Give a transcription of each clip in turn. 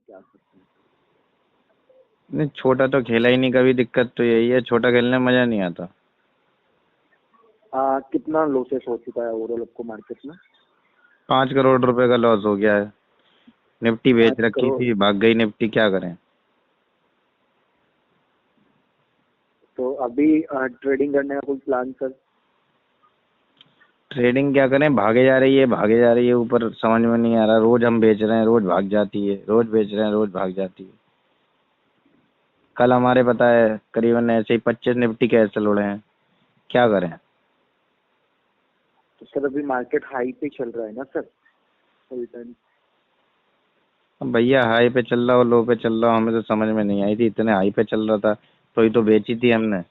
क्या सकते हैं। नहीं, छोटा तो खेला ही नहीं कभी, दिक्कत तो यही है, छोटा खेलने में मजा नहीं आता। कितना लॉसेस हो चुका है ओवरऑल आपको मार्केट में? 5 करोड़ रुपए का लॉस हो गया है। निफ्टी बेच 5 रखी करोड़ थी, भाग गई निफ्टी, क्या करें। तो अभी ट्रेडिंग करने का कोई प्लान सर? ट्रेडिंग क्या करें, भागे जा रही है, भागे जा रही है ऊपर, समझ में नहीं आ रहा। रोज हम बेच रहे हैं, रोज भाग जाती है, रोज बेच रहे हैं, रोज भाग जाती है। कल हमारे पता है करीबन ऐसे ही 25 निफ्टी के ऐसे उड़े हैं, क्या करें। तो सर अभी मार्केट हाई पे चल रहा है ना सर फुल टाइम? अब भैया हाई पे चल रहा हो लो पे चल रहा हो, हमें तो समझ में नहीं आई थी। इतने हाई पे चल रहा था तो ही तो बेची थी हमने।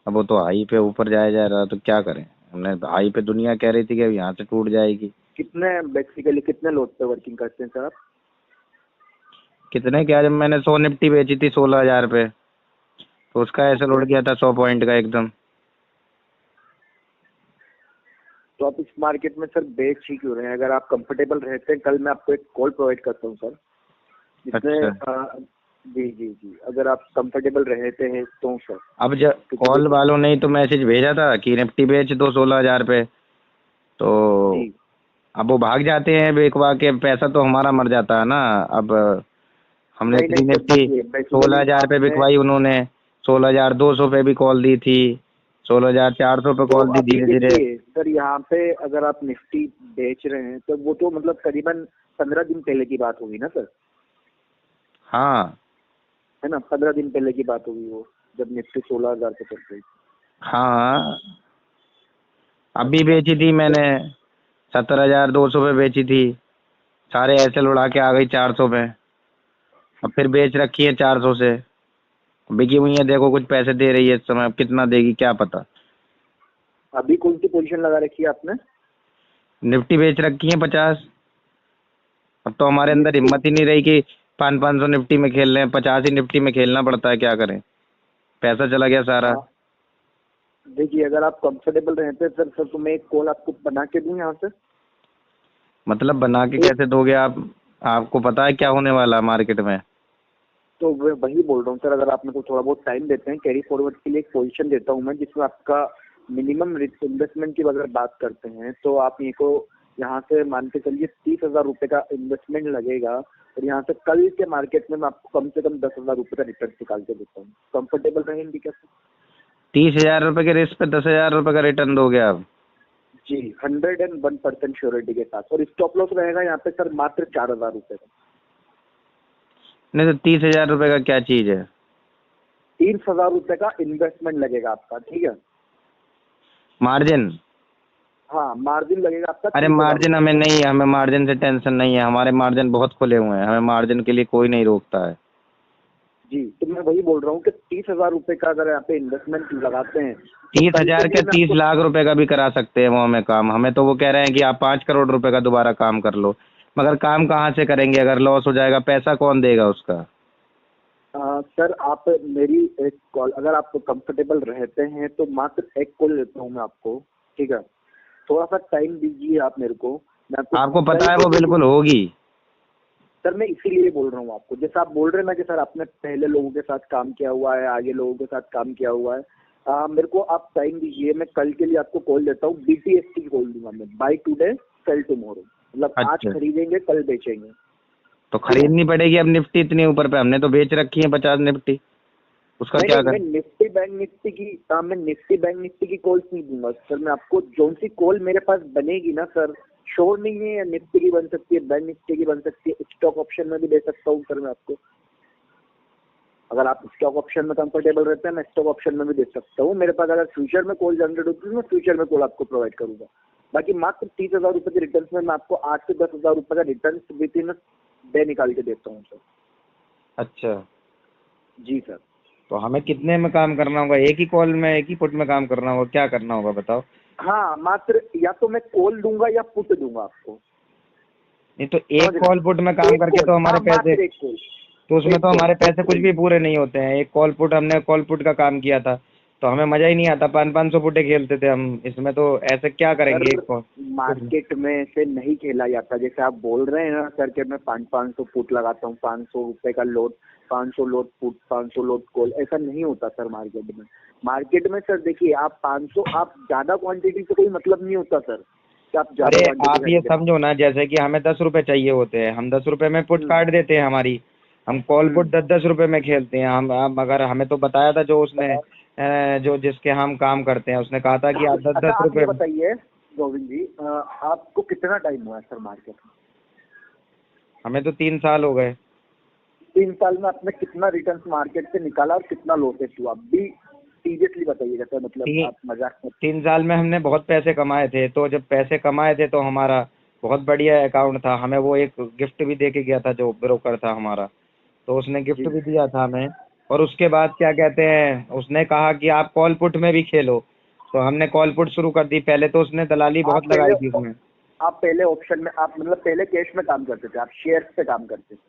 अब वो तो हाई पे ऊपर जाया जा रहा, तो क्या करें। हमने हाई पे दुनिया कह रही थी कि अब यहाँ से टूट जाएगी। कितने बेसिकली कितने लोड पे वर्किंग करते हैं सर आप? कितने क्या, जब मैंने 100 निफ्टी बेची थी 16,000 पे, तो उसका ऐसे ओके, लौट गया था 100 पॉइंट का एकदम। तो आप इस मार्केट में सर बेच ही क्यों रहे हैं? अगर आप कंफर्टेबल रहते हैं, कल मैं आपको एक कॉल प्रोवाइड करता हूँ सर, जिसमें अच्छा, जी जी जी, अगर आप कंफर्टेबल रहते हैं तो सर। अब जब क्योंकि कॉल देखिए वालों ने ही तो मैसेज भेजा था कि निफ्टी बेच दो 16,000 पे, तो जी, अब वो भाग जाते हैं बेकवा के, पैसा तो हमारा मर जाता है ना। अब हमने नहीं इतनी नहीं सर, निफ्टी देखिए सोलह बेसिकली हजार पे आपने बिकवाई, उन्होंने 16,200 पे भी कॉल दी थी, 16,400 पे तो कॉल दी, अभी धीरे धीरे। देखिए सर, यहाँ पे अगर आप निफ्टी बेच रहे हैं तो वो तो मतलब करीबन 15 दिन पहले की बात होगी ना सर, हाँ है ना? 15 दिन पहले की बात होगी वो, जब निफ्टी 16,000 पे चल रही थी। हाँ, अभी अच्छा बेची अच्छा थी सर, मैंने 17,200 पे बेची थी। सारे ऐसे उड़ा के आ गई 400 पे, अब फिर बेच रखी है 400 से। बिकी हुई है, देखो कुछ पैसे दे रही है इस समय, अब कितना देगी क्या पता। अभी कौन सी पोजीशन लगा रखी है आपने? निफ्टी बेच रखी है 50। अब तो हमारे अंदर निफ्टी, हिम्मत ही नहीं रही कि 500 निफ्टी में खेल रहे हैं, 50 ही निफ्टी में खेलना पड़ता है, क्या करें, पैसा चला गया सारा। देखिए अगर आप कंफर्टेबल रहते हैं सर, तो मैं एक कॉल आपको बना के दूं यहाँ से। मतलब बना के एक, कैसे दोगे आप, आपको पता है क्या होने वाला है मार्केट में। तो मैं वही बोल रहा हूँ सर, अगर आप मेरे को थोड़ा बहुत टाइम देते हैं, कैरी फॉरवर्ड के लिए एक पोजीशन देता हूँ मैं, जिसमें आपका मिनिमम इन्वेस्टमेंट की अगर बात करते हैं तो आप ये को यहाँ से मान के चलिए 30,000 रुपये का इन्वेस्टमेंट लगेगा, और यहाँ से कल के मार्केट में मैं आपको कम से कम 10,000 रुपये का रिटर्न निकाल के देता हूँ। कंफर्टेबल रहेंगे क्या सर? 30,000 रुपये के रिस्क पे 10,000 रुपये का रिटर्न दोगे आप। जी, 101% श्योरिटी के साथ, और स्टॉप लॉस रहेगा यहाँ पे सर मात्र 4,000 रुपये का। नहीं तो 30,000 रुपये का क्या चीज़ है। 30,000 रुपये का इन्वेस्टमेंट लगेगा आपका, ठीक है? मार्जिन, हाँ, मार्जिन लगेगा आपका अरे 30,000 रुपये मार्जिन हमें का। नहीं है, हमें मार्जिन से टेंशन नहीं है, हमारे मार्जिन बहुत खुले हुए हैं, हमें मार्जिन के लिए कोई नहीं रोकता है। जी, तो मैं वही बोल रहा हूँ कि 30,000 रुपये का अगर यहाँ पे इन्वेस्टमेंट लगाते हैं तो तीस कल के हजार लिए के मैं तीस आपको, लाख रुपए का भी करा सकते हैं वो हमें काम। हमें तो वो कह रहे हैं कि आप 5 करोड़ रुपए का दोबारा काम कर लो, मगर काम कहाँ से करेंगे, अगर लॉस हो जाएगा पैसा कौन देगा उसका। सर आप मेरी एक कॉल, अगर आप कंफर्टेबल रहते हैं तो मात्र एक कॉल लेता हूँ मैं आपको, ठीक है? थोड़ा सा टाइम दीजिए आप मेरे को, मैं आपको आपको कल पता है के वो लिए बिल्कुल होगी। सर मैं इसीलिए बोल रहा हूँ आपको, जैसे आप बोल रहे हैं ना कि सर आपने पहले लोगों के साथ काम किया हुआ है, आगे लोगों के साथ काम किया हुआ है, मेरे को आप टाइम दीजिए, मैं कल के लिए आपको कॉल देता हूँ। BTS की कॉल दूंगा मैं, बाय टुडे सेल टुमारो, मतलब आज अच्छा, खरीदेंगे कल बेचेंगे, तो ठीक है? खरीदनी पड़ेगी अब, निफ्टी इतनी ऊपर पे, हमने तो बेच रखी है 50 निफ्टी, उसका नहीं क्या नहीं, मैं कर। निफ्टी बैंक निफ्टी की, मैं निफ्टी बैंक निफ्टी की कॉल नहीं दूंगा सर, मैं आपको जो सी कॉल मेरे पास बनेगी ना सर, श्योर नहीं है, या निफ्टी की बन सकती है, बैंक निफ्टी की बन सकती है, स्टॉक ऑप्शन में भी दे सकता हूँ सर मैं आपको। अगर आप स्टॉक ऑप्शन में कंफर्टेबल रहते हैं, मैं स्टॉक ऑप्शन में भी दे सकता हूँ। मेरे पास अगर फ्यूचर में कॉल जनरेट होती है, मैं फ्यूचर में कॉल आपको प्रोवाइड करूंगा। बाकी मात्र 30,000 रुपये के रिटर्न में मैं आपको 8 से 10,000 रुपये का रिटर्न विद इन डे निकाल के देता हूँ सर। अच्छा, जी सर। तो हमें कितने में काम करना होगा, एक ही कॉल में एक ही फुट में काम करना होगा, क्या करना होगा बताओ। हाँ, मात्र या तो मैं कॉल दूंगा या पुट दूंगा आपको, नहीं तो समझ एक रहे कॉल पुट में हैं? काम एक करके कॉल, तो हमारे हाँ पैसे, मात्र एक कॉल, तो उसमें एक तो कॉल, हमारे एक पैसे कुछ कॉल। भी पूरे नहीं होते हैं। एक कॉल पुट, हमने कॉल पुट का काम किया था तो हमें मजा ही नहीं आता। 500 फुटे खेलते थे हम इसमें, तो ऐसे क्या करेंगे सर एक को। मार्केट में से नहीं खेला जाता, जैसे आप बोल रहे हैं ना सर कि मैं 500 फुट लगाता हूँ, 500 रुपए का load, 500 load foot, 500 load call, ऐसा नहीं होता सर मार्केट में। मार्केट में सर देखिए आप 500, आप ज्यादा क्वांटिटी से कोई मतलब नहीं होता सर कि आप ज्यादा अरे क्वांटिटी आप ये खरीद रहे समझो ना, जैसे कि हमें 10 रुपए चाहिए होते हैं, हम 10 रुपए में पुट हैं। काट देते हैं हमारी। हम कॉल पुट हम्म। 10-10 रुपए में खेलते हैं हम अगर हमें तो बताया था जो उसने जो जिसके हम काम करते हैं, उसने कहा था कि आप दस अच्छा दस आप ये रुपए बताइए गोविंद जी, आपको कितना टाइम हुआ है सर मार्केट में? हमें तो 3 साल हो गए। 3 साल में आपने कितना रिटर्न मार्केट से निकाला और कितना लॉसेस हुआ? अभी सीरियसली बताइएगा सर, मतलब तीन आप मजाक मत। 3 साल में हमने बहुत पैसे कमाए थे, तो जब पैसे कमाए थे तो हमारा बहुत बढ़िया अकाउंट था। हमें वो एक गिफ्ट भी दे के गया था जो ब्रोकर था हमारा, तो उसने गिफ्ट जी। भी दिया था हमें। और उसके बाद क्या कहते हैं, उसने कहा कि आप कॉल पुट में भी खेलो, तो हमने कॉल पुट शुरू कर दी। पहले तो उसने दलाली आप बहुत पहले लगाई थी उसमें। आप पहले ऑप्शन में, आप मतलब पहले कैश में काम करते थे, आप शेयर्स पे काम करते थे?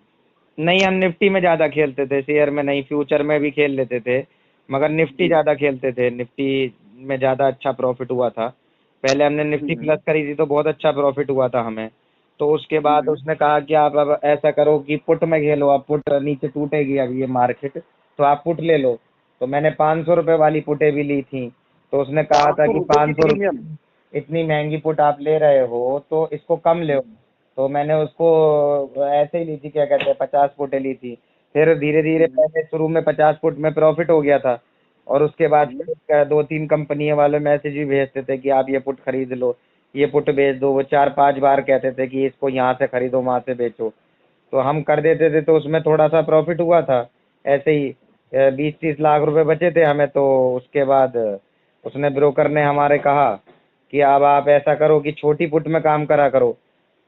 नहीं, हम निफ्टी में ज़्यादा खेलते थे, शेयर में नहीं। फ्यूचर में भी खेल लेते थे, मगर निफ्टी जी। ज़्यादा खेलते थे। निफ्टी में ज़्यादा अच्छा प्रॉफिट हुआ था। पहले हमने निफ्टी हम्म। प्लस करी थी तो बहुत अच्छा प्रॉफिट हुआ था हमें। तो उसके बाद हम्म। उसने कहा कि आप अब ऐसा करो कि पुट में खेलो, अब पुट नीचे टूटेगी अभी ये मार्केट, तो आप पुट ले लो। तो मैंने 500 रुपये वाली पुटें भी ली थी। तो उसने कहा था 500 कि रुपए की 500 प्रीमियम? इतनी महंगी पुट आप ले रहे हो तो इसको कम ले। तो मैंने उसको ऐसे ही ली थी, क्या कहते हैं, 50 फुटें ली थी। फिर धीरे धीरे हम्म। पहले शुरू में 50 फुट में प्रॉफिट हो गया था, और उसके बाद हम्म। फिर 2-3 कंपनियों वाले मैसेज भी भेजते थे कि आप ये पुट खरीद लो, ये पुट बेच दो। वो 4-5 बार कहते थे कि इसको यहाँ से खरीदो, वहाँ से बेचो। तो हम कर देते थे, तो उसमें थोड़ा सा प्रॉफिट हुआ था। ऐसे ही 20-30 लाख रुपए बचे थे हमें। तो उसके बाद उसने, ब्रोकर ने हमारे कहा कि अब आप ऐसा करो कि छोटी पुट में काम करा करो।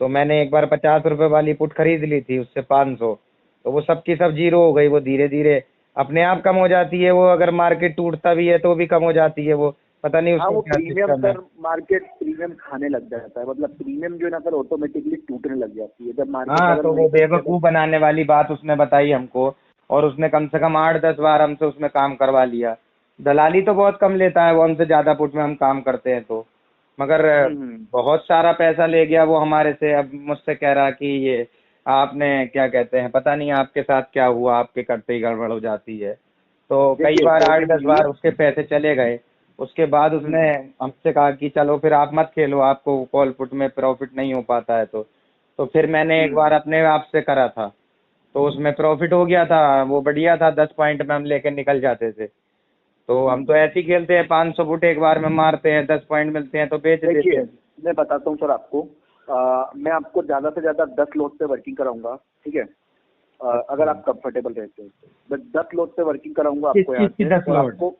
तो मैंने एक बार 50 रुपए वाली पुट खरीद ली थी उससे 500। तो वो सब की सब जीरो हो गई। वो धीरे धीरे अपने आप कम हो जाती है, वो अगर मार्केट टूटता भी है तो भी कम हो जाती है वो। पता नहीं हाँ उसका वो क्या प्रीमियम सिस्टम है। सर, मार्केट प्रीमियम खाने लग जाता है, मतलब प्रीमियम जो है ना सर ऑटोमेटिकली टूटने लग जाती है जब मार्केट हाँ, अगर तो नहीं वो चलती है तो। बेवकूफ़ बनाने वाली बात उसने बताई हमको, और उसने कम से कम 8-10 बार हमसे उसमें काम करवा लिया। दलाली तो बहुत कम लेता है वो हमसे, ज़्यादा फुट में हम काम करते हैं तो। मगर हम्म। बहुत सारा पैसा ले गया वो हमारे से। अब मुझसे कह रहा कि ये आपने, क्या कहते हैं, पता नहीं आपके साथ क्या हुआ, आपके करते ही गड़बड़ हो जाती है। तो कई देखिए बार आठ गोविंद दस जी। बार उसके पैसे चले गए। उसके बाद उसने हम्म। हमसे कहा कि चलो फिर आप मत खेलो, आपको कॉल पुट में प्रॉफिट नहीं हो पाता है। तो फिर मैंने एक बार हम्म। अपने आप से करा था, तो उसमें प्रॉफिट हो गया था, वो बढ़िया था। 10 पॉइंट में हम लेके निकल जाते थे। तो हम हम्म। तो ऐसे ही खेलते हैं, 500 फुट एक बार में मारते हैं, 10 पॉइंट मिलते हैं तो बेच देते देखिए हैं। मैं बताता हूँ सर आपको, मैं आपको ज्यादा से ज्यादा 10 लोड पे वर्किंग कराऊंगा, ठीक है? अगर आप कंफर्टेबल रहते हो तो मैं 10 लोड पे वर्किंग कराऊंगा किस आपको यहाँ चीज़ की से, 10 और लोड? आपको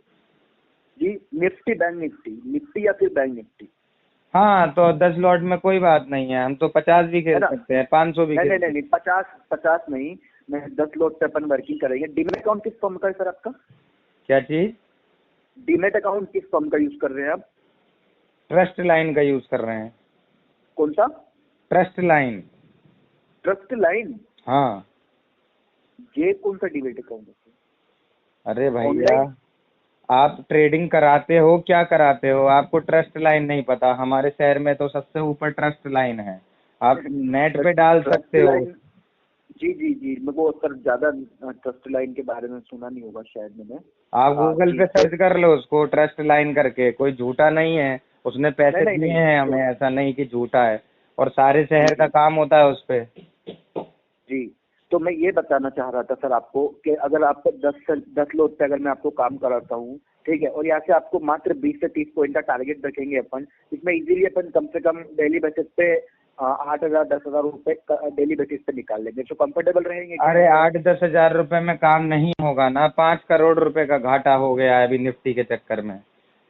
जी निफ्टी, बैंक निफ्टी, निफ्टी या फिर बैंक निफ्टी, हाँ, तो 10 लॉट में कोई बात नहीं है, हम तो 50 भी है खेल ना? सकते हैं, 500 भी नहीं खेल नहीं नहीं सकते नहीं, 50 50 नहीं, मैं 10 लोड पे अपन वर्किंग करेंगे। डीमेट अकाउंट किस फर्म का है सर आपका? हैं। क्या चीज़? डीमेट अकाउंट किस फर्म का यूज कर रहे हैं आप? ट्रस्ट लाइन का यूज़ कर रहे हैं। कौन सा? Trust line. Trust line? हाँ। ये कौन सा डीमेट अकाउंट है? अरे भैया, ऑनलाइन? आप ट्रेडिंग कराते हो, क्या कराते हो? आपको ट्रस्ट लाइन नहीं पता? हमारे शहर में तो सबसे ऊपर ट्रस्ट लाइन है, आप नेट पे डाल ट्रस्ट सकते हो। लाइन? जी जी जी, मेरे को सर ज्यादा ट्रस्ट लाइन के बारे में सुना नहीं होगा शायद मैंने। आप गूगल जी पे तो सर्च कर लो उसको, ट्रस्ट लाइन करके। कोई झूठा नहीं है, उसने नहीं पैसे नहीं दिए नहीं हैं तो हमें, ऐसा नहीं कि झूठा है। और सारे जी शहर का जी काम होता है उस पे। जी। तो मैं ये बताना चाह रहा था सर आपको कि अगर आप 10 लोग पे अगर मैं आपको काम कराता हूँ, ठीक है, और यहाँ से आपको मात्र 20 से 30 पॉइंट का टारगेट रखेंगे अपन, इसमें इजीली अपन कम से कम डेली बेसिस पे 8,000 10,000 रुपए डेली बेसिस पे निकाल लेंगे, तो कंफर्टेबल रहेंगे क्या अरे आप? 8-10 हजार रुपए में काम नहीं होगा ना, 5 करोड़ रुपए का घाटा हो गया है अभी निफ्टी के चक्कर में।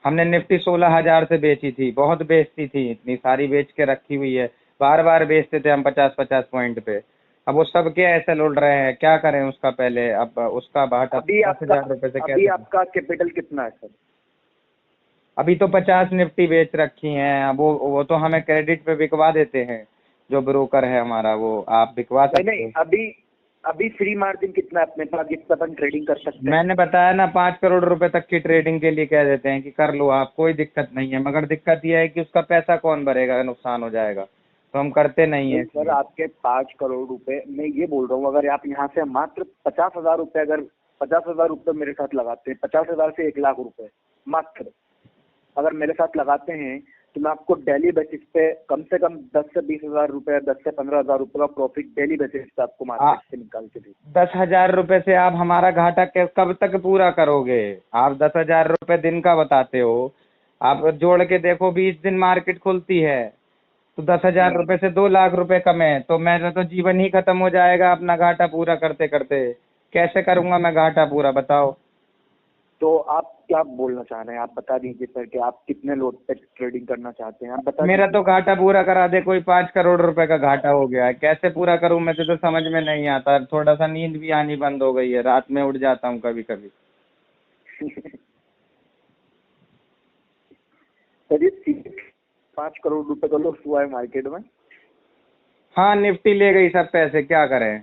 हमने निफ्टी 16 हजार से बेची थी, बहुत बेचती थी, इतनी सारी बेच के रखी हुई है। बार बार बेचते थे हम 50-50 पॉइंट पे। अब वो सब के ऐसे लौट रहे हैं, क्या करें उसका? पहले अब उसका घाटा अभी 50,000 रुपए से अभी कैसे? आपका कैपिटल कितना है सर? अभी तो 50 निफ्टी बेच रखी हैं। अब वो तो हमें क्रेडिट पे बिकवा देते हैं, जो ब्रोकर है हमारा, वो आप बिकवा नहीं सकते नहीं, हो। अभी अभी फ्री मार्जिन कितना है अपने पास जिससे अपन ट्रेडिंग कर सकते हैं? मैंने बताया ना 5 करोड़ रुपए तक की ट्रेडिंग के लिए कह देते हैं कि कर लो आप, कोई दिक्कत नहीं है, मगर दिक्कत यह है कि उसका पैसा कौन भरेगा, नुकसान हो जाएगा, तो हम करते नहीं है सर इसलिए। आपके 5 करोड़ रुपए, मैं ये बोल रहा हूँ, अगर आप यहाँ से मात्र 50,000 रुपए, अगर 50,000 रुपए मेरे साथ लगाते हैं, 50,000 से 1 लाख रुपए मात्र अगर मेरे साथ लगाते हैं, तो मैं आपको डेली बेसिस पे कम से कम 10 से 20,000 रुपए, 10 से 15,000 रुपए का प्रॉफिट डेली बेसिस पे आपको मार्केट से निकाल के दूँ। 10,000 रुपए से आप हमारा घाटा कब तक पूरा करोगे? आप 10,000 रुपए दिन का बताते हो, आप जोड़ के देखो 20 दिन मार्केट खुलती है तो 10,000 रुपए से 2 लाख रुपए कमे, तो मेरा तो जीवन ही खत्म हो जाएगा अपना घाटा पूरा करते करते। कैसे करूंगा मैं घाटा पूरा, बताओ? तो आप क्या बोलना चाह रहे हैं, आप बता दीजिए सर कि आप कितने लोड पे ट्रेडिंग करना चाहते हैं, आप बता मेरा दीजिए। तो घाटा पूरा करा दे कोई, 5 करोड़ रुपए का घाटा हो गया है, कैसे पूरा करूं मैं तो समझ में नहीं आता। थोड़ा सा नींद भी आनी बंद हो गई है, रात में उठ जाता हूँ कभी कभी। सर ये 5 करोड़ रुपए का लॉस हुआ है मार्केट में। हाँ, निफ्टी ले गई सब पैसे, क्या करें?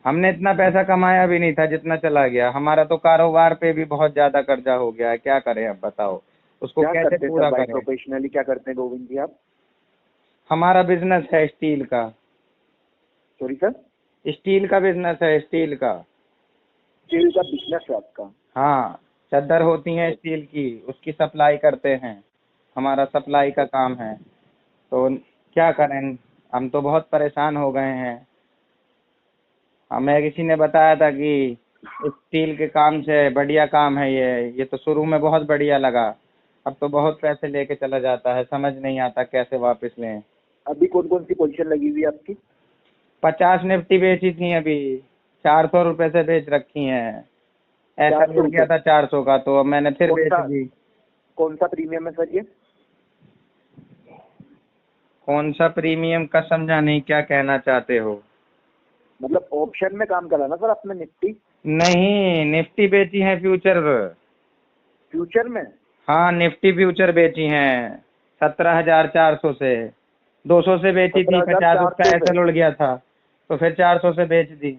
हमने इतना पैसा कमाया भी नहीं था जितना चला गया। हमारा तो कारोबार पे भी बहुत ज्यादा कर्जा हो गया है, क्या करें अब बताओ, उसको क्या कैसे करते हैं सर पूरा भाई, करें? प्रोफेशनली क्या करते हैं गोविंद जी आप? हमारा बिजनेस है स्टील का। Sorry sir? स्टील का बिजनेस है, स्टील का। स्टील का बिजनेस है आपका? हाँ, चादर होती है स्टील की, उसकी सप्लाई करते हैं, हमारा सप्लाई का काम है। तो क्या करें, हम तो बहुत परेशान हो गए हैं। हमें किसी ने बताया था कि स्टील के काम से बढ़िया काम है ये तो शुरू में बहुत बढ़िया लगा, अब तो बहुत पैसे लेके चला जाता है, समझ नहीं आता कैसे वापस लें। अभी कौन कौन सी पोजीशन लगी हुई है आपकी? 50 निफ्टी बेची थी अभी, 400 रुपये से बेच रखी हैं। ऐसा 400 जुड़ गया रुपये? था 400 का, तो अब मैंने फिर बेच दी। कौन सा प्रीमियम है सर ये? कौन सा प्रीमियम का समझा नहीं, क्या कहना चाहते हो? मतलब ऑप्शन में काम करा ना सर आपने निफ्टी? नहीं, निफ्टी बेची है फ्यूचर। फ्यूचर में? हाँ, निफ्टी फ्यूचर बेची हैं 17,400 से। 200 से बेची थी, 50 उसका 17,400 से? एसएल उड़ गया था, तो फिर 400 से बेच दी।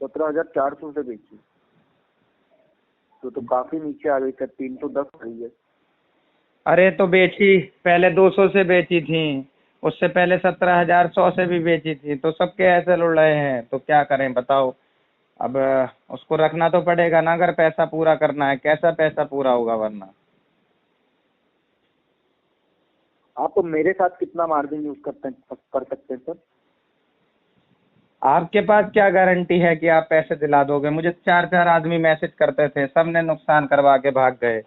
17,400 से बेची तो काफी नीचे आ गई सर, 310 रही है। अरे तो बेची, पहले 200 से बेची थी, उससे पहले 17,100 से भी बेची थी, तो सबके एसएल उड़ रहे हैं, तो क्या करें बताओ? अब उसको रखना तो पड़ेगा ना, अगर पैसा पूरा करना है। कैसा पैसा पूरा होगा वरना? आप तो मेरे साथ कितना मार्जिन यूज कर सकते हैं सर? आपके पास क्या गारंटी है कि आप पैसे दिला दोगे? मुझे 4 आदमी मैसेज करते थे, सबने नुकसान करवा के भाग गए,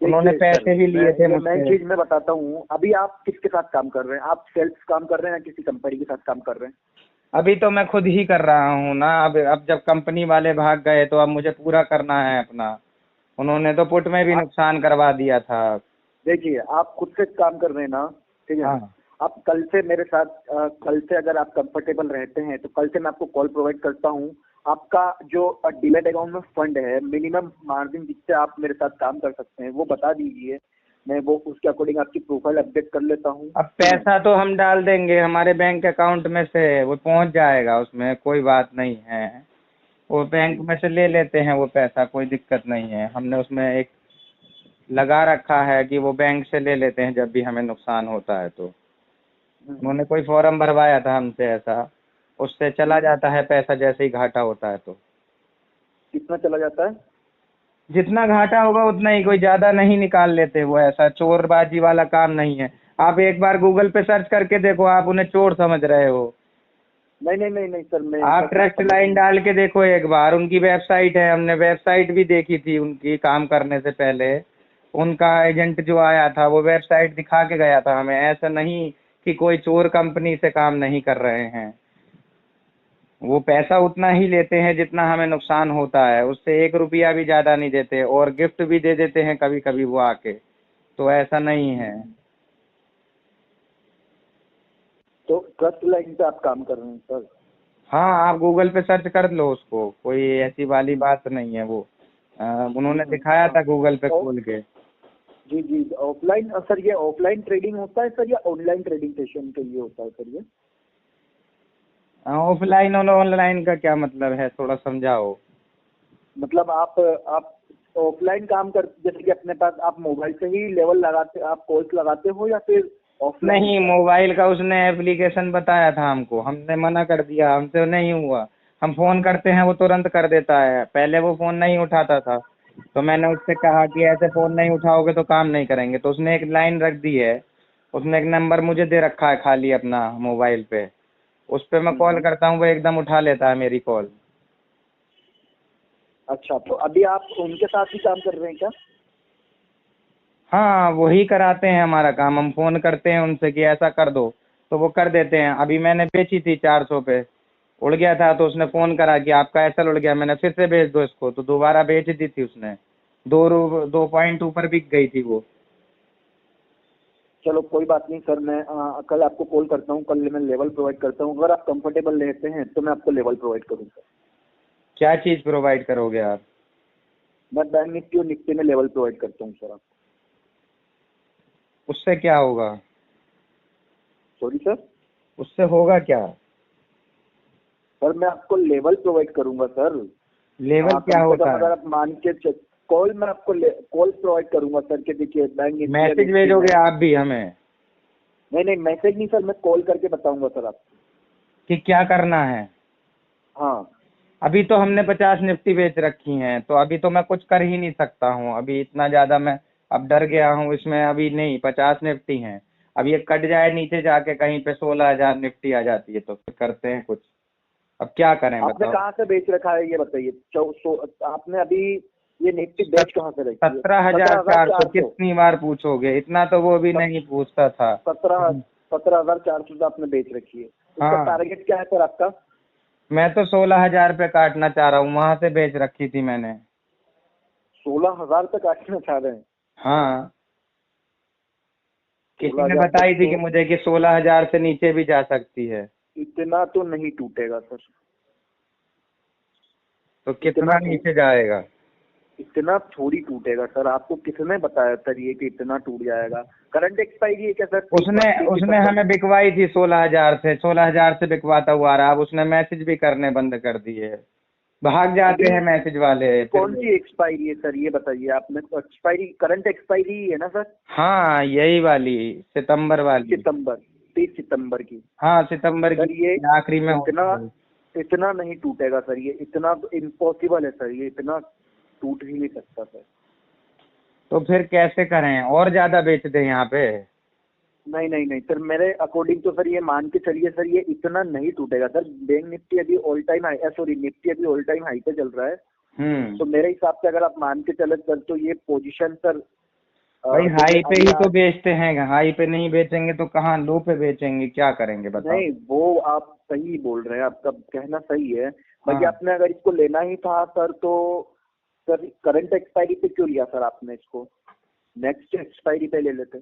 उन्होंने देखिए सर, पैसे भी लिए थे मैं मुझसे। चीज मैं बताता हूँ, अभी आप किसके साथ काम कर रहे हैं? आप सेल्फ काम कर रहे हैं या किसी कंपनी के साथ काम कर रहे हैं? अभी तो मैं खुद ही कर रहा हूँ ना। अब जब कंपनी वाले भाग गए तो अब मुझे पूरा करना है अपना। उन्होंने तो पुट में भी नुकसान करवा दिया था। देखिए आप खुद से काम कर रहे हैं ना, ठीक है? हाँ, आप कल से मेरे साथ कल से अगर आप कंफर्टेबल रहते हैं तो कल से मैं आपको कॉल प्रोवाइड करता हूँ। आपका जो डीमेट अकाउंट में फंड है, मिनिमम मार्जिन जिससे आप मेरे साथ काम कर सकते हैं वो बता दीजिए, मैं वो उसके अकॉर्डिंग आपकी प्रोफाइल अपडेट कर लेता हूँ। अब पैसा तो हम डाल देंगे हमारे बैंक अकाउंट में से, वो पहुंच जाएगा, उसमें कोई बात नहीं है। वो बैंक में से ले लेते हैं वो पैसा, कोई दिक्कत नहीं है। हमने उसमें एक लगा रखा है कि वो बैंक से ले लेते हैं जब भी हमें नुकसान होता है तो। उन्होंने कोई फॉर्म भरवाया था हमसे ऐसा, उससे चला जाता है पैसा जैसे ही घाटा होता है तो। कितना चला जाता है? जितना घाटा होगा उतना ही, कोई ज़्यादा नहीं निकाल लेते वो, ऐसा चोरबाजी वाला काम नहीं है। आप एक बार गूगल पे सर्च करके देखो, आप उन्हें चोर समझ रहे हो। नहीं नहीं नहीं नहीं सर, मैं आप ट्रस्ट लाइन डाल के देखो एक बार, उनकी वेबसाइट है, हमने वेबसाइट भी देखी थी उनकी काम करने से पहले। उनका एजेंट जो आया था वो वेबसाइट दिखा के गया था हमें, ऐसा नहीं कि कोई चोर कंपनी से काम नहीं कर रहे हैं। वो पैसा उतना ही लेते हैं जितना हमें नुकसान होता है, उससे 1 रुपया भी ज़्यादा नहीं देते, और गिफ्ट भी दे देते हैं कभी कभी वो आके, तो ऐसा नहीं है। तो ट्रस्ट लाइन पे आप काम कर रहे हैं सर? हाँ, आप गूगल पे सर्च कर लो उसको, कोई ऐसी वाली बात नहीं है वो। उन्होंने दिखाया था गूगल पे खोल के। जी जी, ऑफलाइन सर, ये ऑफलाइन ट्रेडिंग होता है सर या ऑनलाइन ट्रेडिंग सेशन के लिए होता है सर ये? ऑफलाइन और ऑनलाइन का क्या मतलब है, थोड़ा समझाओ। मतलब आप ऑफलाइन काम कर, जैसे कि अपने पास आप मोबाइल से ही लेवल लगाते, आप कॉल्स लगाते हो या फिर ऑफलाइन नहीं, होता है? मोबाइल का उसने एप्लीकेशन बताया था हमको, हमने मना कर दिया, हमसे नहीं हुआ। हम फोन करते हैं वो तुरंत कर देता है, पहले वो फोन नहीं उठाता था। तो मैंने उससे कहा कि ऐसे फोन नहीं उठाओगे तो काम नहीं करेंगे, तो उसने एक लाइन रख दी है। उसने एक नंबर मुझे दे रखा है खाली अपना मोबाइल पे, उस पे मैं कॉल हम्म। करता हूँ, वो एकदम उठा लेता है मेरी कॉल। अच्छा, तो अभी आप उनके साथ ही काम कर रहे हैं क्या? हाँ, वही कराते हैं हमारा काम, हम फोन करते हैं उनसे कि ऐसा कर दो तो वो कर देते हैं। अभी मैंने बेची थी 400 पे, उड़ गया था, तो उसने फ़ोन करा कि आपका एसएल उड़ गया, मैंने फिर से भेज दो इसको, तो दोबारा बेच दी थी उसने। 2 पॉइंट ऊपर बिक गई थी वो। चलो कोई बात नहीं सर, मैं कल आपको कॉल करता हूँ, कल मैं लेवल प्रोवाइड करता हूँ, अगर आप कंफर्टेबल लेते हैं तो मैं आपको लेवल प्रोवाइड करूँगा। क्या चीज़ प्रोवाइड करोगे आप? मैं बैंक निफ्टी और निफ्टी में लेवल प्रोवाइड करता हूँ सर आपको। उससे क्या होगा? Sorry sir. उससे होगा क्या? सर मैं आपको लेवल प्रोवाइड करूंगा सर। लेवल क्या कम से होता कम है? अगर आप मान के कॉल में आपको कॉल प्रोवाइड करूंगा सर, कि देखिए बैंक निफ्टी या मैसेज निफ्टी भेजोगे में। आप भी हमें नहीं नहीं, मैसेज नहीं सर, मैं कॉल करके बताऊंगा सर आपको। कि क्या करना है? हाँ। अभी तो हमने 50 निफ्टी बेच रखी हैं, तो अभी तो मैं कुछ कर ही नहीं सकता हूँ, अभी इतना ज़्यादा मैं अब डर गया हूँ इसमें। अभी नहीं, 50 निफ्टी हैं, अब ये कट जाए नीचे जाके कहीं पे 16,000 निफ्टी आ जाती है तो फिर करते हैं कुछ। अब क्या करें आपने बताओ। कहाँ से बेच रखा है ये बताइए? आपने अभी ये निफ्टी बेच कहाँ से रखी है? सत्रह हजार सत्रह हजार चार सौ चार सौ कितनी बार पूछोगे, इतना तो वो भी नहीं पूछता था। 17,400 से आपने बेच रखी है। उसका हाँ, टारगेट क्या है सर आपका? मैं तो 16,000 पे काटना चाह रहा हूँ, वहां से बेच रखी थी मैंने। 16,000 तक काटना चाह रहे हैं? हाँ, किसी सोलह ने हजार तक बताई थी तो कि मुझे कि 16,000 से नीचे भी जा सकती है। इतना तो नहीं टूटेगा सर। तो इतना कितना नीचे जाएगा? इतना थोड़ी टूटेगा सर, आपको किसने बताया सर ये कि इतना टूट जाएगा? करंट एक्सपायरी है क्या सर? उसने 30 उसने सितंबर। हमें बिकवाई थी 16,000 से, 16,000 से बिकवाता हुआ रहा, अब उसने मैसेज भी करने बंद कर दिए, भाग जाते अभी हैं मैसेज वाले फिर कौन सी एक्सपायरी है सर, ये बताइए आपने। एक्सपायरी करंट एक्सपायरी ही है ना सर? हाँ, यही वाली, सितंबर वाली। सितंबर, 30 सितंबर की। हाँ, सितंबर की सर ये आखिरी में इतना होती है। इतना नहीं टूटेगा सर, ये इतना तो इम्पॉसिबल है सर, ये इतना टूट ही नहीं सकता सर। तो फिर कैसे करें, और ज्यादा बेच दें यहाँ पे? नहीं नहीं नहीं सर, मेरे अकॉर्डिंग तो सर ये मान के चलिए सर, ये इतना नहीं टूटेगा सर। बैंक निफ्टी अभी all time high, sorry Nifty अभी ऑल टाइम हाई पे चल रहा है। हम्म। तो मेरे हिसाब से अगर आप मान के चले सर, तो ये पोजीशन सर, भाई देखिए हाई पे अभी ही तो आज। बेचते हैं, हाई पे नहीं बेचेंगे तो कहाँ लो पे बेचेंगे, क्या करेंगे बताओ। नहीं, वो आप सही बोल रहे हैं, आपका कहना सही है। बाकी हाँ, आपने अगर इसको लेना ही था सर, तो सर करंट एक्सपायरी पे क्यों लिया सर आपने इसको? नेक्स्ट एक्सपायरी पे ले लेते।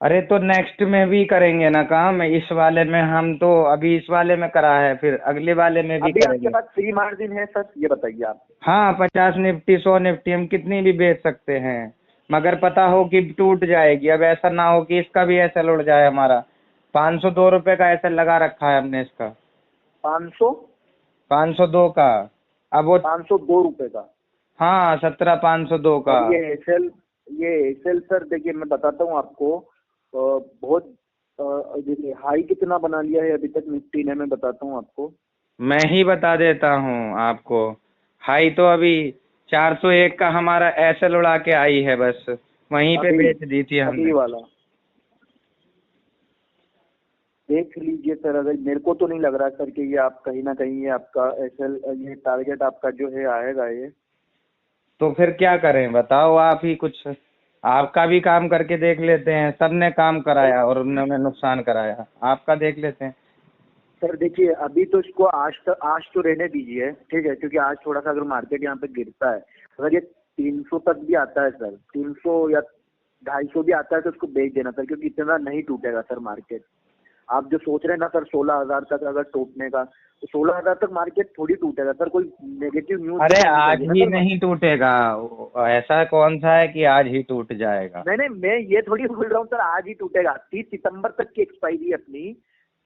अरे तो नेक्स्ट में भी करेंगे ना काम, इस वाले में हम तो अभी इस वाले में करा है, फिर अगले वाले में भी अभी आपके करेंगे। पास फ्री मार्जिन है सर, ये बताइए आप। हाँ, 50 निफ्टी 100 निफ्टी हम कितनी भी बेच सकते हैं, मगर पता हो कि टूट जाएगी। अब ऐसा ना हो कि इसका भी ऐसा उड़ जाए हमारा। 502 रुपये का ऐसा लगा रखा है हमने इसका। 500, 502 का। अब वो 502 रुपए का। हाँ, 17,502 का। और ये एसएल सर, देखिए मैं बताता हूँ आपको। बहुत देखिए हाई कितना बना लिया है अभी तक निफ्टी ने, मैं बताता हूँ आपको। मैं ही बता देता हूँ आपको। हाई तो अभी 401 का हमारा ऐसे उड़ा के आई है, बस वहीं पे अभी बेच दी थी अभी हमने। वाला देख लीजिए सर, अगर मेरे को तो नहीं लग रहा सर कि ये आप कहीं ना कहीं ये आपका एसएल, ये टारगेट आपका जो है आएगा ये। तो फिर क्या करें बताओ आप ही कुछ। आपका भी काम करके देख लेते हैं, सबने काम कराया और उन्होंने नुकसान कराया, आपका देख लेते हैं। सर देखिए अभी तो इसको आज तो रहने दीजिए, ठीक है, क्योंकि आज थोड़ा सा अगर मार्केट यहाँ पे गिरता है, अगर ये 300 तक भी आता है सर, 300 या 250 भी आता है, तो इसको बेच देना सर, क्योंकि इतना नहीं टूटेगा सर मार्केट। आप जो सोच रहे हैं ना सर 16,000 तक अगर टूटने का, तो 16,000 तक मार्केट थोड़ी टूटेगा सर, कोई नेगेटिव न्यूज अरे तो आनी आज चाहिए ना ही सर। नहीं टूटेगा, ऐसा कौन सा है कि आज ही टूट जाएगा। नहीं नहीं, मैं ये थोड़ी बोल रहा हूँ सर आज ही टूटेगा। 30 सितंबर तक की एक्सपायरी है अपनी,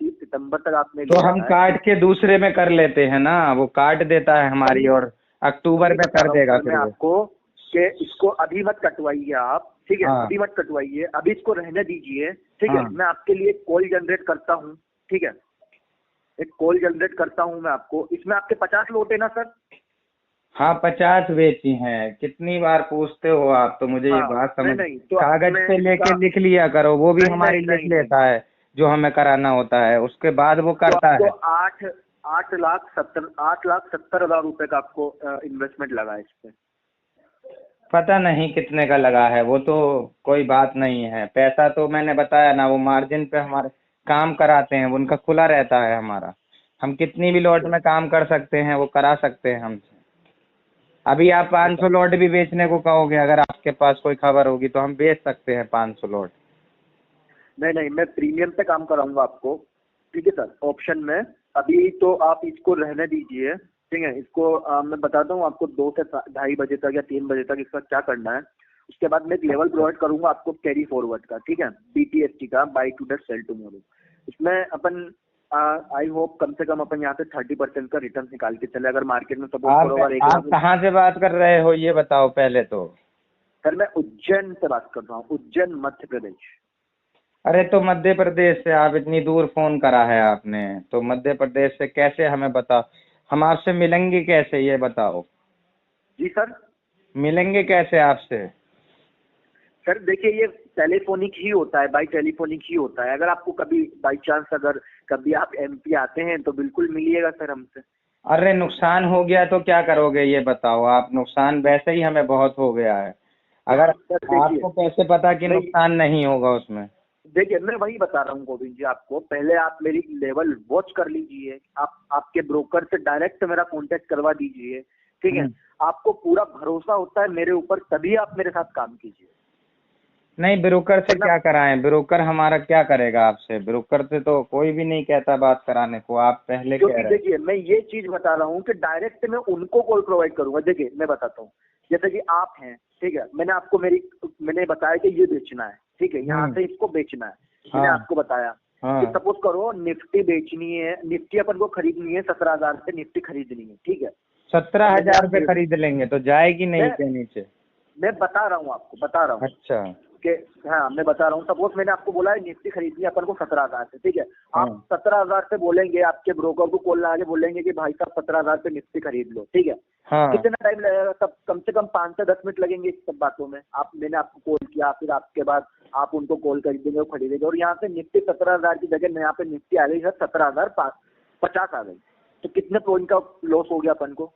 30 सितंबर तक आपने तो लिया हम है। काट के दूसरे में कर लेते हैं ना, वो काट देता है हमारी और अक्टूबर में बता कर रहा हूँ देगा सर फिर मैं वो। आपको कि इसको अभी मत कटवाइए आप, ठीक है, हाँ अभी मत कटवाइए, अभी इसको रहने दीजिए, ठीक है। हाँ मैं आपके लिए कॉल जनरेट करता हूँ, ठीक है, एक कॉल जनरेट करता हूँ मैं आपको। इसमें आपके 50 लोट है ना सर? हाँ, 50 बेची हैं। कितनी बार पूछते हो आप, तो मुझे ये हाँ, बात नहीं समझ, नहीं तो कागज मैं पे इसका, लेके लिख लिया करो, वो भी नहीं हमारी नहीं लिख नहीं नहीं, लेता है जो हमें कराना होता है, उसके बाद वो तो करता आपको है। 8,70,000 रुपए का आपको इन्वेस्टमेंट लगा है इस पे। पता नहीं कितने का लगा है, वो तो कोई बात नहीं है। पैसा तो मैंने बताया ना, वो मार्जिन पे हमारे काम कराते हैं, उनका खुला रहता है हमारा। हम कितनी भी लॉट में काम कर सकते हैं, वो करा सकते हैं हमसे। अभी आप 500 लॉट भी बेचने को कहोगे, अगर आपके पास कोई खबर होगी तो हम बेच सकते हैं 500 लॉट। नहीं नहीं, मैं प्रीमियम पे काम कराऊंगा आपको, ठीक है सर, ऑप्शन में। अभी तो आप इसको रहने दीजिए, ठीक है। इसको मैं बताता हूँ आपको 2 से 2:30 बजे तक या 3 बजे तक इसका क्या करना है। उसके बाद मैं एक लेवल प्रोवाइड करूंगा आपको कैरी फॉरवर्ड का, ठीक है, BTST का, buy today sell tomorrow. इसमें अपन आई होप कम से कम अपन यहाँ से 30% का रिटर्न निकाल के चले, अगर मार्केट में सपोज करो अगर 1 लाख। आप कहाँ से बात कर रहे हो ये बताओ पहले तो। सर मैं उज्जैन से बात कर रहा हूँ, उज्जैन मध्य प्रदेश। अरे तो मध्य प्रदेश से आप इतनी दूर फोन करा है आपने, तो मध्य प्रदेश से कैसे हमें बताओ, हम आपसे मिलेंगे कैसे ये बताओ। जी सर। मिलेंगे कैसे आपसे। सर देखिए ये टेलीफोनिक ही होता है, बाई टेलीफोनिक ही होता है। अगर आपको कभी बाई चांस अगर कभी आप MP आते हैं तो बिल्कुल मिलिएगा सर हमसे। अरे नुकसान हो गया तो क्या करोगे ये बताओ आप। नुकसान वैसे ही हमें बहुत हो गया है, अगर सर देखिए, आपको कैसे पता कि मैं नुकसान नहीं होगा उसमें। देखिए मैं वही बता रहा हूँ गोविंद जी आपको, पहले आप मेरी लेवल वॉच कर लीजिए, आप आपके ब्रोकर से डायरेक्ट मेरा कांटेक्ट करवा दीजिए, ठीक है। आपको पूरा भरोसा होता है मेरे ऊपर तभी आप मेरे साथ काम कीजिए। नहीं, ब्रोकर से क्या कराएं, ब्रोकर हमारा क्या करेगा आपसे, ब्रोकर से तो कोई भी नहीं कहता बात कराने को, आप पहले कह क्योंकि रहे हैं। देखिए मैं ये चीज बता रहा हूँ कि डायरेक्ट मैं उनको कॉल प्रोवाइड करूंगा। देखिए मैं बताता हूँ, जैसे कि आप हैं, ठीक है, मैंने बताया कि ये बेचना है, ठीक है, यहाँ से इसको बेचना है, मैंने हाँ आपको बताया कि हाँ सपोज करो निफ्टी बेचनी है, निफ्टी अपन को खरीदनी है, 17,000 से निफ्टी खरीदनी है, ठीक है। 17,000 पे खरीद लेंगे तो जाएगी नहीं मैं के नीचे। मैं बता रहा हूँ आपको, बता रहा हूँ अच्छा। कि, हाँ मैं बता रहा हूँ, सपोज मैंने आपको बोला है निफ्टी खरीदनी है अपन को 17,000 से, ठीक है। हाँ आप 17,000 से बोलेंगे, आपके ब्रोकर को कॉल लगा के बोलेंगे कि भाई साहब 17,000 पे निफ्टी खरीद लो, ठीक है। हाँ कितना टाइम लगेगा? तब कम से कम 5 से 10 मिनट लगेंगे इस सब बातों में। मैंने आपको कॉल किया, फिर आपके बाद आप उनको कॉल कर देंगे, वो खरीदेंगे, और यहाँ से निफ्टी 17,000 की जगह यहाँ पे निफ्टी आ गई है 17,050 आ गई, तो कितने पॉइंट का लॉस हो गया अपन को?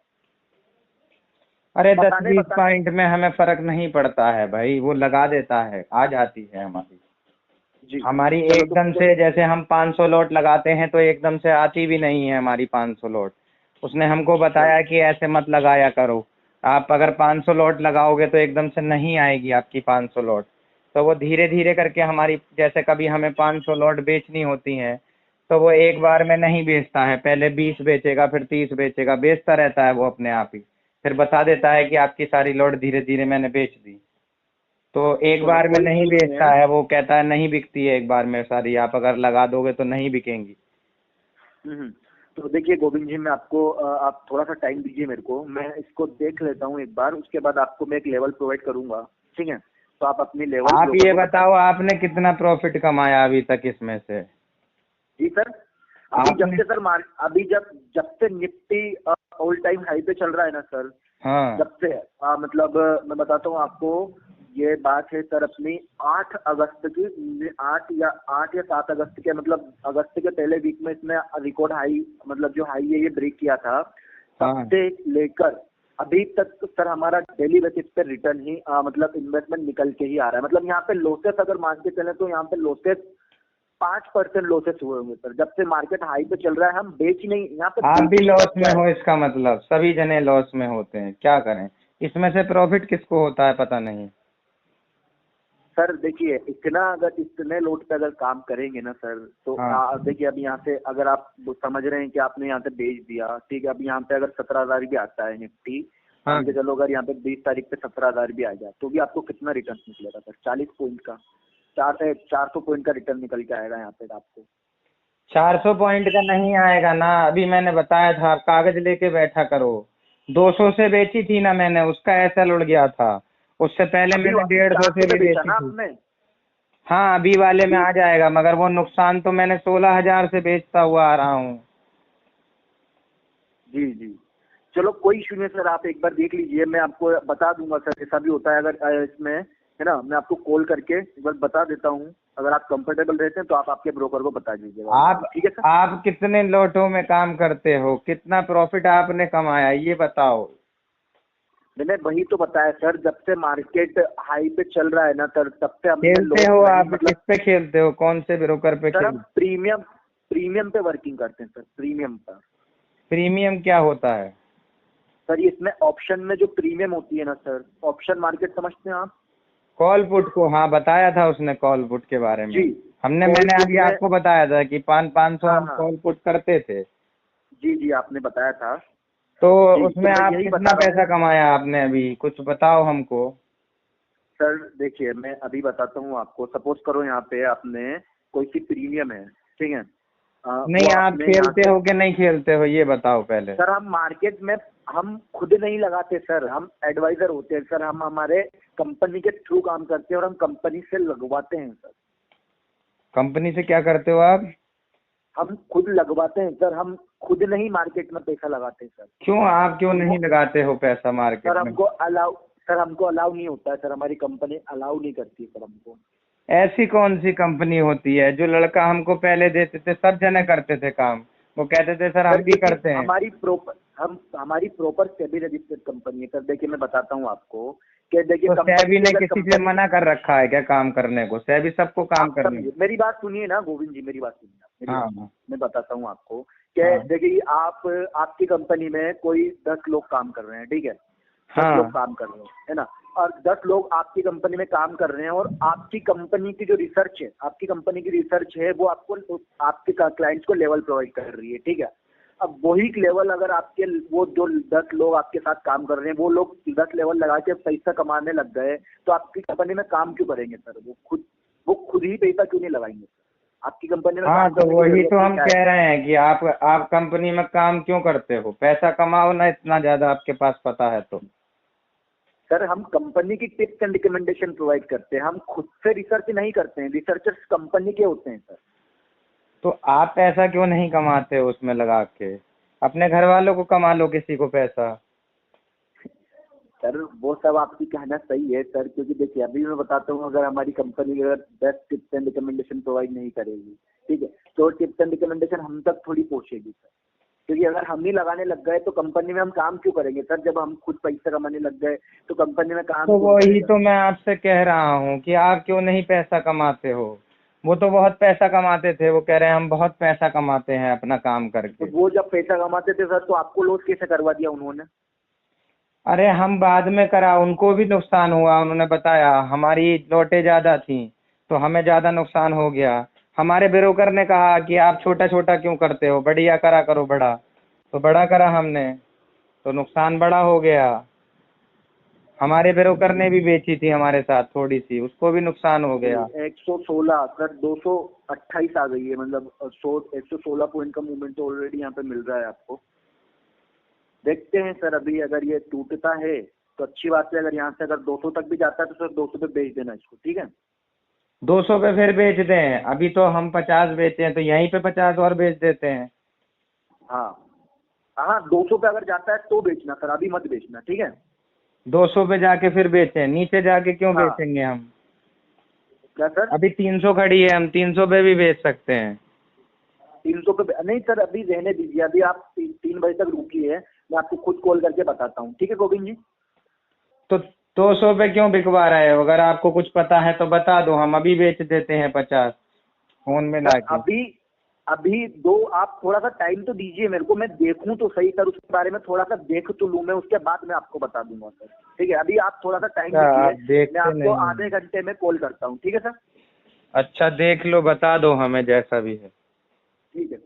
अरे बताने 10-20 बता पॉइंट में हमें फर्क नहीं पड़ता है भाई, वो लगा देता है, आ जाती है हमारी। जी हमारी चलो एकदम से, जैसे हम 500 लॉट लगाते हैं तो एकदम से आती भी नहीं है हमारी 500 लॉट। उसने हमको बताया कि ऐसे मत लगाया करो, आप अगर 500 लॉट लगाओगे तो एकदम से नहीं आएगी आपकी 500 लॉट। तो वो धीरे धीरे करके हमारी, जैसे कभी हमें 500 लॉट बेचनी होती हैं तो वो एक बार में नहीं बेचता है, पहले 20 बेचेगा, फिर 30 बेचेगा, बेचता रहता है वो अपने आप ही, फिर बता देता है कि आपकी सारी लॉट धीरे धीरे मैंने बेच दी। तो एक चलो बार में कोई नहीं इशू नहीं है। बेचता है वो, कहता है नहीं बिकती है एक बार में सारी, आप अगर लगा दोगे तो नहीं बिकेंगी। हम्म। तो देखिए गोविंद जी, मैं आपको आप थोड़ा सा टाइम दीजिए मेरे को, मैं इसको देख लेता हूँ एक बार, उसके बाद आपको मैं एक लेवल प्रोवाइड करूंगा, ठीक है। तो आप अपनी लेवल आप ब्रोकर ये को बता। बताओ आपने कितना प्रॉफिट कमाया अभी तक इसमें से। जी सर, अभी जब आपने। से सर अभी जब जब से निफ्टी ऑल टाइम हाई पे चल रहा है ना सर, हाँ जब से मतलब मैं बताता हूँ आपको, ये बात है सर अपनी 8 अगस्त की, 8 या 7 अगस्त के, मतलब अगस्त के पहले वीक में इसने रिकॉर्ड हाई, मतलब जो हाई है ये ब्रेक किया था, तब हाँ। से लेकर अभी तक तो सर हमारा डेली बेसिस पे रिटर्न ही मतलब इन्वेस्टमेंट निकल के ही आ रहा है। मतलब यहाँ पे लॉसेस अगर मान के चले तो यहाँ पे लॉसेस 5% लॉसेस हुए होंगे सर, जब से मार्केट हाई पे चल रहा है। हम बेच नहीं, यहाँ पे आप भी बेचने का लॉस क्या में है हो, इसका मतलब सभी जने लॉस में होते हैं, क्या करें। इसमें से प्रॉफिट किसको होता है पता नहीं। सर। देखिए इतना अगर इतने लोड पे अगर काम करेंगे ना सर, तो हाँ देखिए अब यहाँ से अगर आप समझ रहे हैं कि आपने यहाँ से बेच दिया, ठीक है, अब यहाँ पे अगर 17,000 भी आता है निफ्टी, हाँ। मान के चलो अगर यहाँ पे 20 तारीख पे 17,000 भी आ जाए, तो भी आपको कितना रिटर्न निकलेगा सर? 40 पॉइंट का, 400 पॉइंट का रिटर्न निकल के आएगा यहाँ पे आपको। 400 पॉइंट का नहीं आएगा ना, अभी मैंने बताया था कागज लेके बैठा करो। 200 से बेची थी ना मैंने, उसका एसएल उड़ गया था। उससे पहले अभी मैंने 150 से 400 पे भी बेचा बेची ना थी। आपने? हाँ अभी वाले में अभी आ जाएगा, मगर वो नुकसान तो मैंने 16,000 से बेचता हुआ आ रहा हूँ। जी जी, चलो कोई इशू नहीं सर, आप एक बार देख लीजिए, मैं आपको बता दूंगा सर, ऐसा भी होता है अगर इसमें, है ना, मैं आपको कॉल करके एक बार बता देता हूँ। अगर आप कंफर्टेबल रहते हैं तो आप आपके ब्रोकर को बता दीजिएगा, आप ठीक है सर? आप कितने लॉटों में काम करते हो, कितना प्रॉफिट आपने कमाया ये बताओ। मैंने वही तो बताया सर, जब से मार्केट हाई पे चल रहा है ना सर, तब से हमने खेलते लॉस हो नहीं, आप, किस मतलब पे खेलते हो, कौन से ब्रोकर पे सर हम खेलते? प्रीमियम प्रीमियम पे वर्किंग करते हैं सर, प्रीमियम पर। प्रीमियम क्या होता है? सर ये इसमें ऑप्शन में जो प्रीमियम होती है ना सर, ऑप्शन मार्केट समझते हैं आप? कॉल पुट को, हाँ बताया था उसने कॉल पुट के बारे में। जी, कॉल मैंने पुट अभी में, आपको बताया था कि 500 हाँ हम हाँ, कॉल पुट करते थे। जी जी आपने बताया था। तो जी, तो उसमें मैं आप यही कितना बता रहा हूँ पैसा कमाया आपने, अभी कुछ बताओ हमको। सर। देखिए मैं अभी बताता हूँ आपको, सपोज करो यहाँ पे आपने कोई सी प्रीमियम है, ठीक है, वो नहीं आप आपने यहाँ खेलते से, हो कि नहीं खेलते हो ये बताओ पहले। सर हम मार्केट में हम खुद नहीं लगाते सर, हम एडवाइजर होते हैं सर, हम हमारे कंपनी के थ्रू काम करते हैं और हम कंपनी से लगवाते हैं सर। कंपनी से क्या करते हो आप? हम खुद लगवाते हैं सर, हम खुद नहीं मार्केट में पैसा लगाते सर। क्यों, आप क्यों नहीं हमको लगाते हो पैसा सर मार्केट में? हमको अलाउ नहीं होता है सर, हमारी कंपनी अलाउ नहीं करती है सर हमको। ऐसी कौन सी कंपनी होती है? जो लड़का हमको पहले देते थे सब जने करते थे काम, वो कहते थे सर सर हम भी क्योंकि करते हैं। हमारी प्रॉपर सेबी रजिस्टर्ड कंपनी है सर। देखिए मैं बताता हूँ आपको कि देखिए तो कंपनी सेबी की ने अगर किसी से कंपनी, मना कर रखा है क्या काम करने को? सेबी सबको काम आप करने समझिए को। मेरी बात सुनिए ना गोविंद जी, मेरी बात सुनिए आप, मेरी हाँ बात हाँ सुनिए। मैं बताता हूँ आपको कि हाँ देखिए आप, आपकी कंपनी में कोई 10 लोग काम कर रहे हैं, ठीक है, 10 लोग हाँ काम कर रहे हैं, है ना, और 10 लोग आपकी कंपनी में काम कर रहे हैं, और आपकी कंपनी की जो रिसर्च है, आपकी कंपनी की रिसर्च है वो आपको, आपके क्लाइंट्स को लेवल प्रोवाइड कर रही है, ठीक है। अब वही लेवल अगर आपके, वो जो 10 लोग आपके साथ काम कर रहे हैं, वो लोग 10 लेवल लगा के पैसा कमाने लग गए, तो आपकी कंपनी में काम क्यों करेंगे सर? वो खुद ही पैसा क्यों नहीं लगाएंगे सर? आपकी कंपनी में हाँ, काम तो करने की वही जरूरत तो ही हम क्या है? कह रहे हैं कि आप कंपनी में काम क्यों करते हो? पैसा कमाओ ना, इतना ज्यादा आपके पास पता है तो। सर हम कंपनी की टिप्स एंड रिकमेंडेशन प्रोवाइड करते हैं, हम खुद से रिसर्च नहीं करते हैं, रिसर्चर्स कंपनी के होते हैं सर। तो आप पैसा क्यों नहीं कमाते हो उसमें लगा के? अपने घर वालों को कमा लो किसी को पैसा। सर वो सब आपकी कहना सही है सर, क्योंकि देखिए अभी मैं बताता हूँ, अगर हमारी कंपनी अगर best tips and recommendation provide नहीं करेगी, ठीक है, तो टिप्स एंड रिकमेंडेशन हम तक थोड़ी पहुंचेगी सर। क्योंकि अगर हम ही लगाने लग गए तो कंपनी में हम काम क्यों करेंगे सर? जब हम खुद पैसा कमाने लग गए तो कंपनी में काम तो कौन वही करेगा? तो मैं आपसे कह रहा हूँ कि आप क्यों नहीं पैसा कमाते हो। वो तो बहुत पैसा कमाते थे, वो कह रहे हैं हम बहुत पैसा कमाते हैं अपना काम तो करके। वो जब पैसा कमाते थे सर, तो आपको लॉस कैसे करवा दिया उन्होंने? अरे हम बाद में करा, उनको भी नुकसान हुआ, उन्होंने बताया हमारी लौटें ज़्यादा थी तो हमें ज़्यादा नुकसान हो गया। हमारे ब्रोकर ने कहा कि आप छोटा छोटा क्यों करते हो, बढ़िया करा करो बड़ा। तो बड़ा करा हमने, तो नुकसान बड़ा हो गया। हमारे ब्रोकर ने भी बेची थी हमारे साथ थोड़ी सी, उसको भी नुकसान हो जी, गया। 116 सर, 228 आ गई है, मतलब 116 पॉइंट का मूवमेंट तो ऑलरेडी यहाँ पे मिल रहा है आपको। देखते हैं सर, अभी अगर ये टूटता है तो अच्छी बात है, अगर यहाँ से अगर 200 तक भी जाता है तो सर 200 पे बेच देना इसको, ठीक है? 200 पे फिर बेच दें? अभी तो हम 50 बेचे हैं, तो यहीं पे 50 और बेच देते हैं। हाँ हाँ, 200 पे अगर जाता है तो बेचना सर, अभी मत बेचना, ठीक है? 200 पे जाके फिर बेचें? नीचे जाके क्यों हाँ, बेचेंगे हम? क्या सर? अभी 300 खड़ी है, हम 300 पे भी बेच सकते हैं। 300 पे नहीं सर, अभी रहने दीजिए, अभी आप 3 बजे तक रुकिए, मैं आपको खुद कॉल करके बताता हूँ, ठीक है गोविंद जी? तो 200 पे क्यों बिकवा रहे हो? अगर आपको कुछ पता है तो बता दो, हम अभी बेच देते हैं 50 फोन में सर लाके। अभी अभी दो, आप थोड़ा सा टाइम तो दीजिए मेरे को, मैं देखूं तो सही सर, उसके बारे में थोड़ा सा देख तो लूं मैं, उसके बाद मैं आपको बता दूंगा सर, ठीक है? अभी आप थोड़ा सा टाइम अच्छा दीजिए, आप मैं देखते आपको नहीं हैं। आधे घंटे में कॉल करता हूँ, ठीक है सर? अच्छा देख लो, बता दो हमें जैसा भी है। ठीक है।